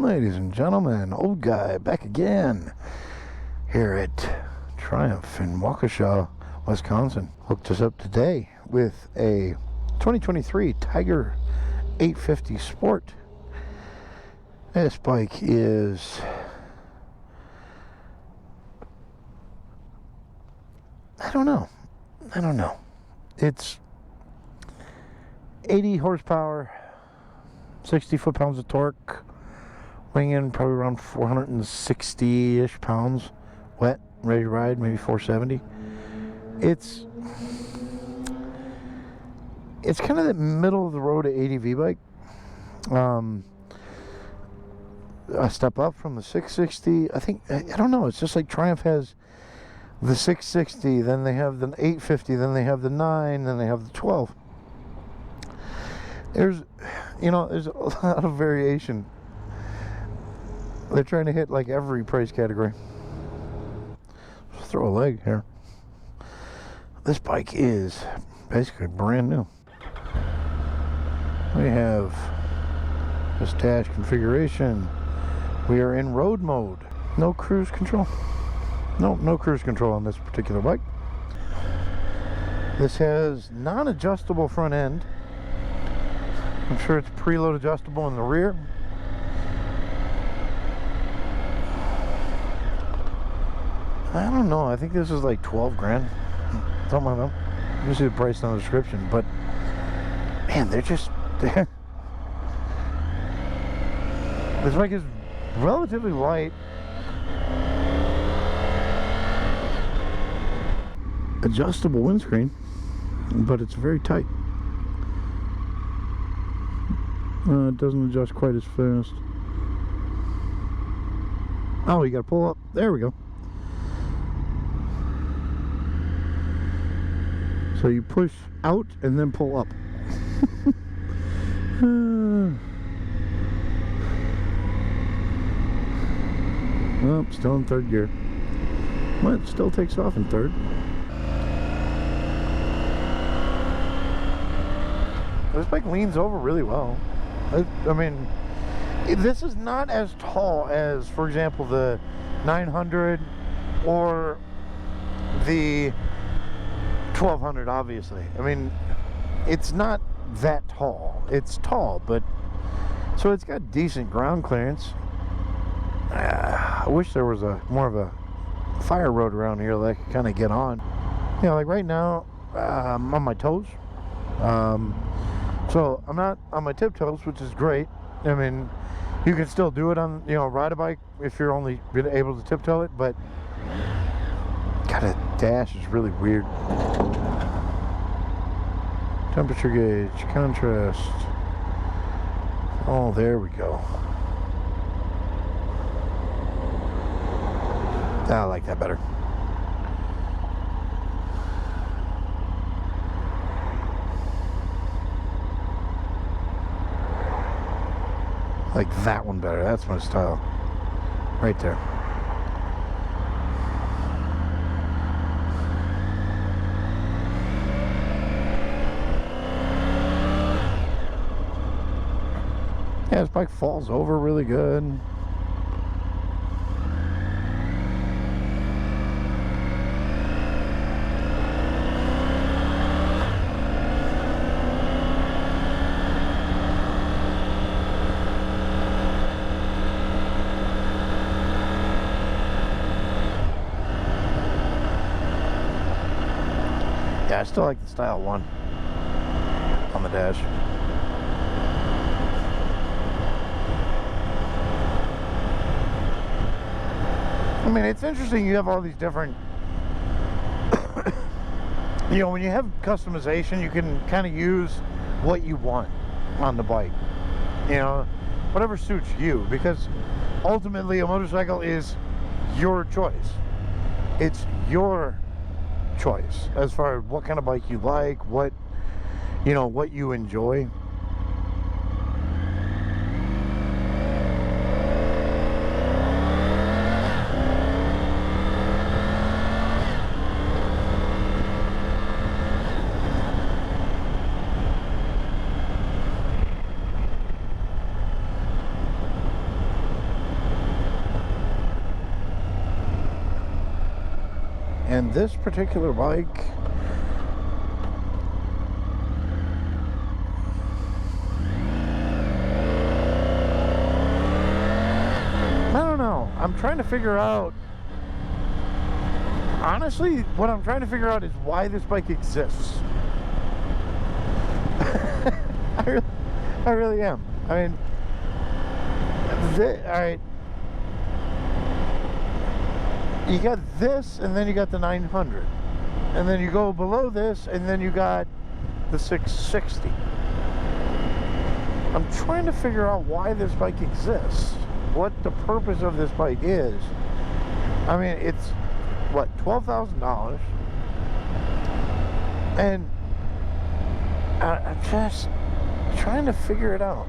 Ladies and gentlemen, old guy back again here at Triumph in Waukesha, Wisconsin. Hooked us up today with a 2023 Tiger 850 Sport. This bike is I don't know. It's 80 horsepower, 60 foot-pounds of torque, weighing in probably around 460-ish pounds, wet, ready to ride, maybe 470. It's kind of the middle of the road ADV bike. A step up from the 660. I don't know. It's just like Triumph has the 660, then they have the 850, then they have the 9, then they have the 12. There's a lot of variation. They're trying to hit like every price category. Just throw a leg here. This bike is basically brand new. We have this dash configuration. We are in road mode. No cruise control. No cruise control on this particular bike. This has non-adjustable front end. I'm sure it's preload adjustable in the rear. I don't know. I think this is like 12 grand. Don't mind them. You see the price on the description, but man, they're just there. This bike is relatively light. Adjustable windscreen, but it's very tight. It doesn't adjust quite as fast. Oh, you gotta pull up. There we go. So you push out and then pull up. Oh, still in third gear. Well, it still takes off in third. This bike leans over really well. I mean, this is not as tall as, for example, the 900 or the 1200, obviously. I mean, it's not that tall. It's tall, but so it's got decent ground clearance. I wish there was more of a fire road around here that I could kind of get on. You know, like right now, I'm on my toes. So I'm not on my tiptoes, which is great. I mean, you can still do it on, ride a bike if you're only able to tiptoe it, but God, a dash is really weird. Temperature gauge, contrast. Oh, there we go. I like that better. Like that one better. That's my style. Right there. Yeah, this bike falls over really good. Yeah, I still like the Style 1 on the dash. I mean, it's interesting you have all these different when you have customization, you can kind of use what you want on the bike, whatever suits you, because ultimately a motorcycle is your choice. It's your choice as far as what kind of bike you like, what you enjoy. And this particular bike, I don't know. I'm trying to figure out, honestly, what I'm trying to figure out is why this bike exists. I really am. I mean, alright, you got this, and then you got the 900, and then you go below this, and then you got the 660. I'm trying to figure out why this bike exists, what the purpose of this bike is. I mean, it's what, $12,000, and I'm just trying to figure it out.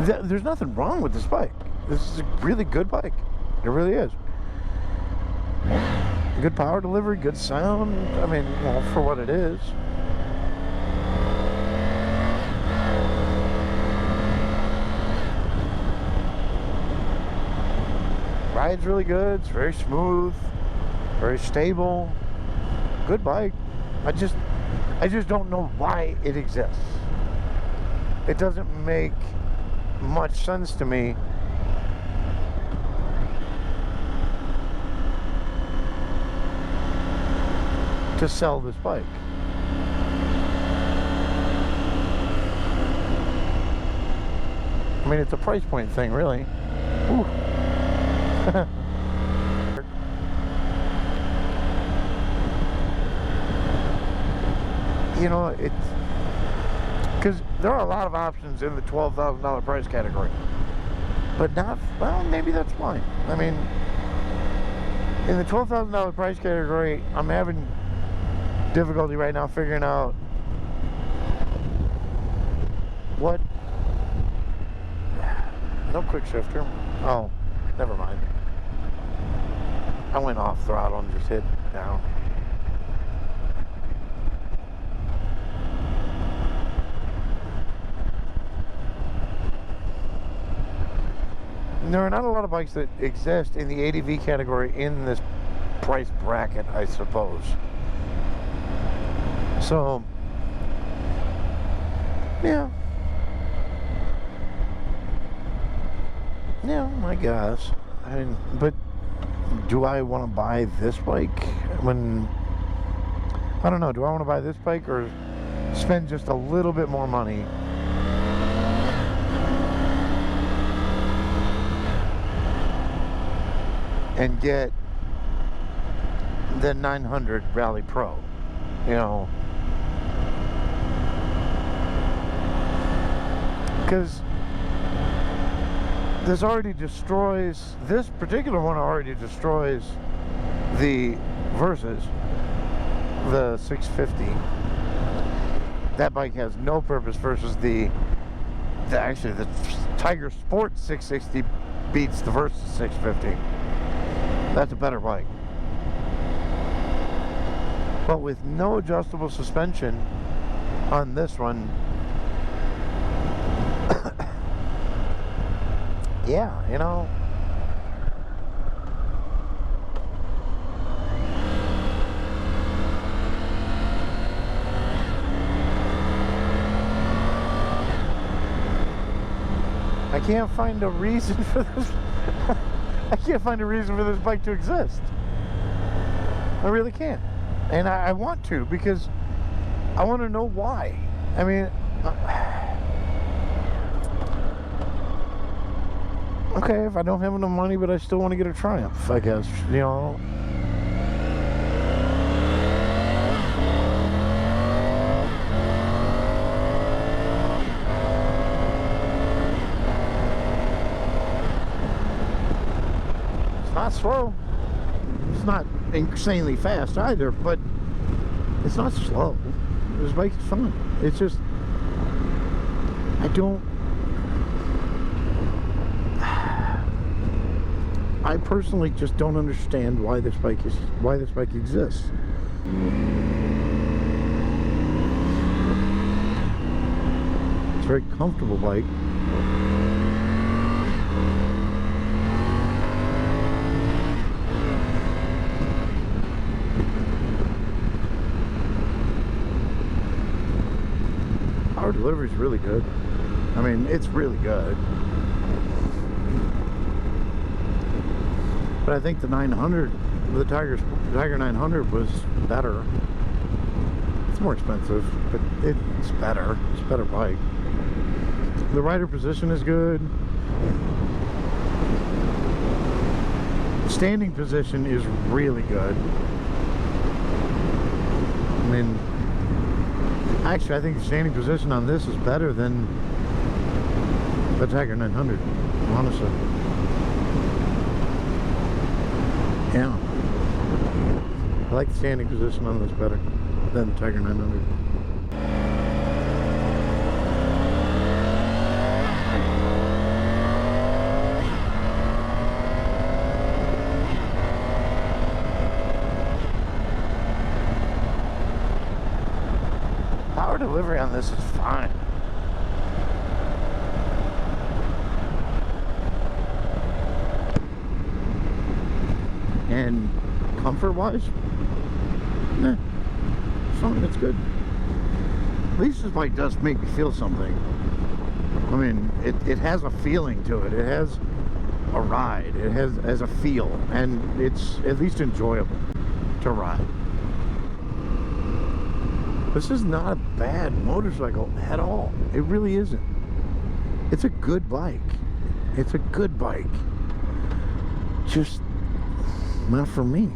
There's nothing wrong with this bike. This is a really good bike. It really is. Good power delivery, good sound. I mean, well, for what it is. Rides really good. It's very smooth, very stable. Good bike. I just don't know why it exists. It doesn't make much sense to me to sell this bike. I mean, it's a price point thing, really. Ooh. You know, it's because there are a lot of options in the $12,000 price category, but not, well, maybe that's fine. I mean, in the $12,000 price category, I'm having difficulty right now figuring out what. No quick shifter. Oh, never mind. I went off throttle and just hit down. There are not a lot of bikes that exist in the ADV category in this price bracket, I suppose. So, yeah. Yeah, I guess. I mean, but do I want to buy this bike when, I don't know, do I want to buy this bike or spend just a little bit more money and get the 900 Rally Pro, you know? Because this already destroys, this particular one already destroys the Versus, the 650. That bike has no purpose versus actually the Tiger Sport 660 beats the Versus 650. That's a better bike. But with no adjustable suspension on this one, yeah, you know, I can't find a reason for this. I can't find a reason for this bike to exist. I really can't. And I want to, because I want to know why. I mean, okay, if I don't have enough money, but I still want to get a Triumph, I guess, you know. It's not slow. It's not insanely fast either, but it's not slow. This bike is fun. It's just, I personally just don't understand why this bike exists. It's a very comfortable bike. delivery is really good. I mean, it's really good. But I think the 900, the Tiger 900 was better. It's more expensive, but it's better. It's a better bike. The rider position is good. Standing position is really good. I mean, actually, I think the standing position on this is better than the Tiger 900, honestly. Yeah. I like the standing position on this better than the Tiger 900. Power delivery on this is fine. And comfort-wise, fine, it's good. At least this bike does make me feel something. I mean, it has a feeling to it. It has a ride. It has a feel, and it's at least enjoyable to ride. This is not a bad motorcycle at all. It really isn't. It's a good bike. It's a good bike. Just not for me,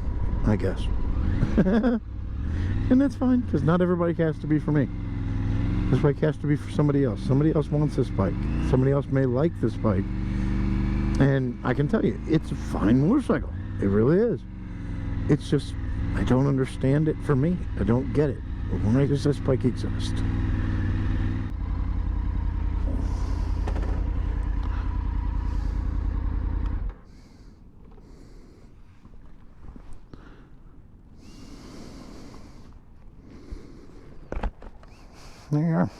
I guess. And that's fine, because not everybody has to be for me. This bike has to be for somebody else. Somebody else wants this bike. Somebody else may like this bike. And I can tell you, it's a fine motorcycle. It really is. It's just, I don't understand it for me. I don't get it. Why does this bike exist? There you are.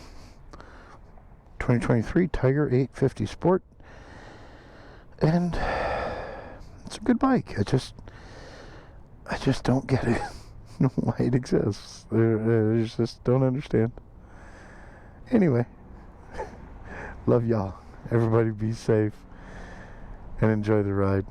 2023 Tiger 850 Sport. And it's a good bike. I just don't get it. Why it exists. I just don't understand. Anyway, love y'all. Everybody be safe and enjoy the ride.